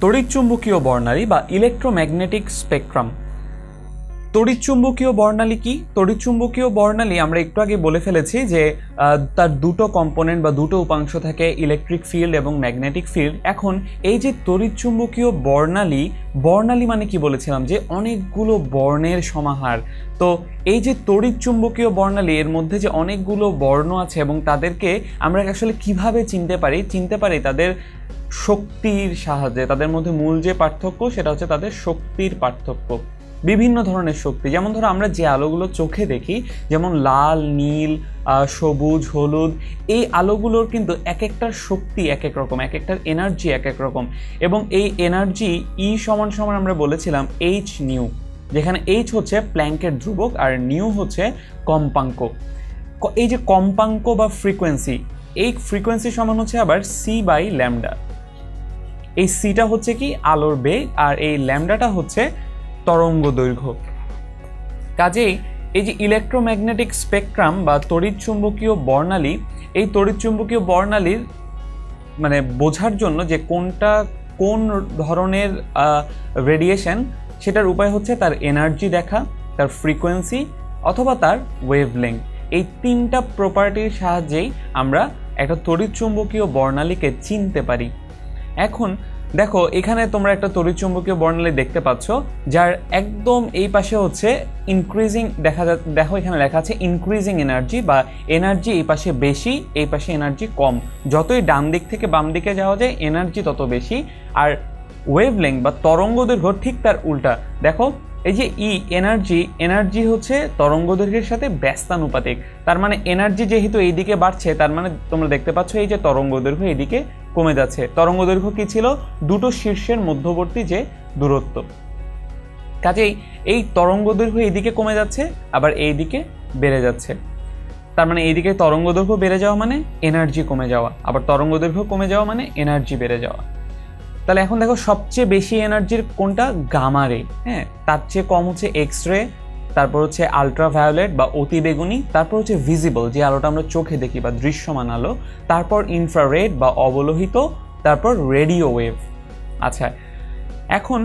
তড়িৎচুম্বকীয় বর্ণালী বা electromagnetic spectrum. তড়িৎচুম্বকীয় বর্ণালী কি? তড়িৎচুম্বকীয় বর্ণালী আমরা একটু আগে বলে ফেলেছি যে তার দুটো কম্পোনেন্ট বা দুটো উপাংশ থাকে, ইলেকট্রিক ফিল্ড এবং ম্যাগনেটিক ফিল্ড। এখন এই যে তড়িৎচুম্বকীয় বর্ণালী, বর্ণালী মানে কি বলেছিলাম যে অনেকগুলো বর্ণের সমাহার। তো এই যে তড়িৎচুম্বকীয় বর্ণালী, এর মধ্যে যে অনেকগুলো বর্ণ আছে এবং তাদেরকে আমরা আসলে কিভাবে চিনতে পারি তাদের শক্তির সাহায্যে। তাদের মধ্যে মূল যে পার্থক্য সেটা হচ্ছে তাদের শক্তির পার্থক্য। বিভিন্ন ধরনের শক্তি, যেমন ধরো আমরা যে আলোগুলো চোখে দেখি, যেমন লাল, নীল, সবুজ, হলুদ, এই আলোগুলোর কিন্তু এক একটার শক্তি এক এক রকম, এক একটার এনার্জি এক এক রকম। এবং এই এনার্জি সমান আমরা বলেছিলাম এইচ নিউ, যেখানে এইচ হচ্ছে প্ল্যাঙ্কের ধ্রুবক আর নিউ হচ্ছে কম্পাঙ্ক। এই যে কম্পাঙ্ক বা ফ্রিকোয়েন্সি, এই ফ্রিকোয়েন্সি সমান হচ্ছে আবার সি বাই ল্যামডা। এই সিটা হচ্ছে কি আলোর বেগ, আর এই ল্যামডাটা হচ্ছে তরঙ্গ দৈর্ঘ্য। কাজেই এই যে ইলেকট্রোম্যাগনেটিক স্পেকট্রাম বা তড়িৎচুম্বকীয় বর্ণালী, এই তড়িৎচুম্বকীয় বর্ণালীর মানে বোঝার জন্য যে কোন ধরনের রেডিয়েশন, সেটার উপায় হচ্ছে তার এনার্জি দেখা, তার ফ্রিকোয়েন্সি অথবা তার ওয়েভলেংথ। এই তিনটা প্রপার্টির সাহায্যেই আমরা একটা তড়িৎচুম্বকীয় বর্ণালীকে চিনতে পারি। এখন দেখো, এখানে তোমরা একটা তড়িৎচুম্বকীয় বর্ণালী দেখতে পাচ্ছ, যার একদম এই পাশে হচ্ছে ইনক্রিজিং দেখো এখানে লেখা আছে ইনক্রিজিং এনার্জি, বা এনার্জি এই পাশে বেশি, এই পাশে এনার্জি কম। যতই ডান দিক থেকে বাম দিকে যাওয়া যায় এনার্জি তত বেশি। আর ওয়েভলেংথ বা তরঙ্গ দৈর্ঘ্য ঠিক তার উল্টা। দেখো এই যে এনার্জি হচ্ছে তরঙ্গ দৈর্ঘ্যের সাথে ব্যস্তানুপাতিক। তার মানে এনার্জি যেহেতু এইদিকে বাড়ছে, তার মানে তোমরা দেখতে পাচ্ছ এই যে তরঙ্গ দৈর্ঘ্য এইদিকে কমে যাচ্ছে। তরঙ্গ দৈর্ঘ্য কি ছিল? দুটো শীর্ষের মধ্যবর্তী যে দূরত্ব। কাজেই এই তরঙ্গ দৈর্ঘ্য এইদিকে কমে যাচ্ছে, আবার এইদিকে বেড়ে যাচ্ছে। তার মানে এইদিকে তরঙ্গ দৈর্ঘ্য বেড়ে যাওয়া মানে এনার্জি কমে যাওয়া, আবার তরঙ্গ দৈর্ঘ্য কমে যাওয়া মানে এনার্জি বেড়ে যাওয়া। তাহলে এখন দেখো সবচেয়ে বেশি এনার্জির কোনটা? গামা রে। হ্যাঁ, তার চেয়ে কম হচ্ছে এক্স রে, তারপর হচ্ছে আলট্রাভায়োলেট বা অতিবেগুনি, তারপর হচ্ছে ভিজিবল যে আলোটা আমরা চোখে দেখি বা দৃশ্যমান আলো, তারপর ইনফ্রারেড বা অবলোহিত, তারপর রেডিও ওয়েভ। আচ্ছা, এখন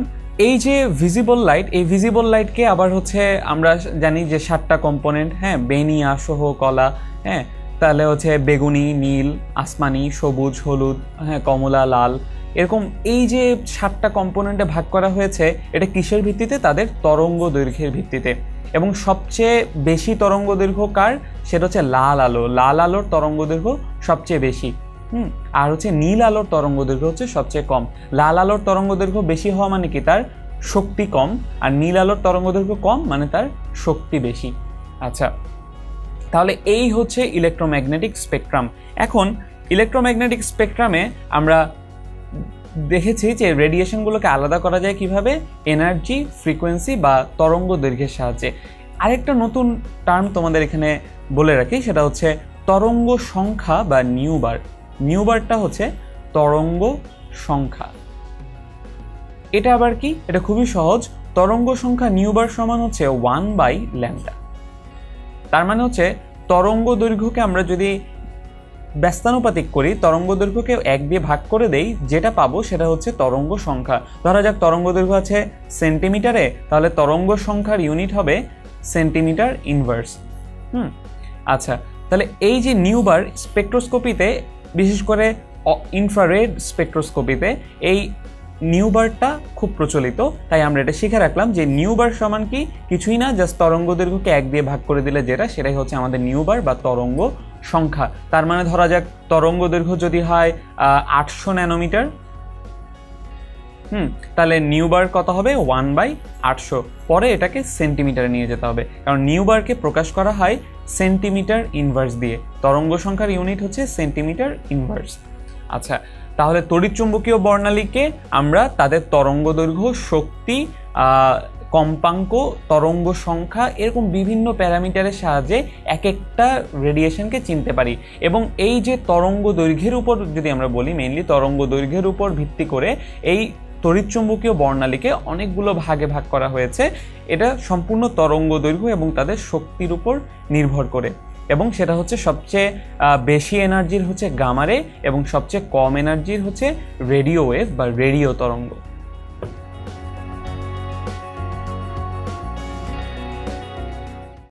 এই যে ভিজিবল লাইট, এই ভিজিবল লাইটকে আবার হচ্ছে আমরা জানি যে 7টা কম্পোনেন্ট, হ্যাঁ, বেনি, আসহ, কলা, হ্যাঁ, তাহলে হচ্ছে বেগুনি, নীল, আসমানি, সবুজ, হলুদ, হ্যাঁ, কমলা, লাল, এরকম এই যে 7টা কম্পোনেন্টে ভাগ করা হয়েছে, এটা কিসের ভিত্তিতে? তাদের তরঙ্গ দৈর্ঘ্যের ভিত্তিতে। এবং সবচেয়ে বেশি তরঙ্গ দৈর্ঘ্য কার? সেটা হচ্ছে লাল আলো। লাল আলোর তরঙ্গ দৈর্ঘ্য সবচেয়ে বেশি। আর হচ্ছে নীল আলোর তরঙ্গ দৈর্ঘ্য হচ্ছে সবচেয়ে কম। লাল আলোর তরঙ্গ দৈর্ঘ্য বেশি হওয়া মানে কি? তার শক্তি কম। আর নীল আলোর তরঙ্গ দৈর্ঘ্য কম মানে তার শক্তি বেশি। আচ্ছা, তাহলে এই হচ্ছে ইলেকট্রোম্যাগনেটিক স্পেকট্রাম। এখন ইলেকট্রোম্যাগনেটিক স্পেকট্রামে আমরা দেখেছি যে রেডিয়েশনগুলোকে আলাদা করা যায় কিভাবে? এনার্জি, ফ্রিকোয়েন্সি বা তরঙ্গ দৈর্ঘ্যের সাহায্যে। আরেকটা নতুন টার্ম তোমাদের এখানে বলে রাখি, সেটা হচ্ছে তরঙ্গ সংখ্যা বা নিউবার। নিউবারটা হচ্ছে তরঙ্গ সংখ্যা। এটা আবার কি? এটা খুবই সহজ। তরঙ্গ সংখ্যা নিউবার সমান হচ্ছে 1/λ। তার মানে হচ্ছে তরঙ্গ দৈর্ঘ্যকে আমরা যদি ব্যস্তানুপাতিক করি, তরঙ্গ দৈর্ঘ্যকে 1 দিয়ে ভাগ করে দেই, যেটা পাবো সেটা হচ্ছে তরঙ্গ সংখ্যা। ধরা যাক তরঙ্গ দৈর্ঘ্য আছে সেন্টিমিটারে, তাহলে তরঙ্গ সংখ্যার ইউনিট হবে সেন্টিমিটার ইনভার্স। আচ্ছা, তাহলে এই যে নিউবার স্পেকট্রোস্কোপিতে, বিশেষ করে ইনফ্রারেড স্পেকট্রোস্কোপিতে এই নিউবারটা খুব প্রচলিত, তাই আমরা এটা শিখে রাখলাম যে নিউবার সমান কি? কিছুই না, জাস্ট তরঙ্গ দৈর্ঘ্যকে 1 দিয়ে ভাগ করে দিলে সেটাই হচ্ছে আমাদের নিউবার বা তরঙ্গ সংখ্যা। তার মানে ধরা যাক তরঙ্গ দৈর্ঘ্য যদি হয় 800 ন্যানোমিটার, তাহলে নিউবার কত হবে? 1/800। পরে এটাকে সেন্টিমিটারে নিয়ে যেতে হবে, কারণ নিউবারকে প্রকাশ করা হয় সেন্টিমিটার ইনভার্স দিয়ে। তরঙ্গ সংখ্যার ইউনিট হচ্ছে সেন্টিমিটার ইনভার্স। আচ্ছা, তাহলে তড়িৎচুম্বকীয় বর্ণালীকে আমরা তাদের তরঙ্গ দৈর্ঘ্য, শক্তি, কম্পাঙ্ক, তরঙ্গ সংখ্যা, এরকম বিভিন্ন প্যারামিটারের সাহায্যে এক একটা রেডিয়েশনকে চিনতে পারি। এবং এই যে তরঙ্গ দৈর্ঘ্যের উপর যদি আমরা বলি, মেইনলি তরঙ্গ দৈর্ঘ্যের উপর ভিত্তি করে এই তড়িৎচুম্বকীয় বর্ণালীকে অনেকগুলো ভাগে ভাগ করা হয়েছে। এটা সম্পূর্ণ তরঙ্গ দৈর্ঘ্য এবং তাদের শক্তির উপর নির্ভর করে। এবং সেটা হচ্ছে সবচেয়ে বেশি এনার্জির হচ্ছে গামা রে এবং সবচেয়ে কম এনার্জির হচ্ছে রেডিও ওয়েভ বা রেডিও তরঙ্গ।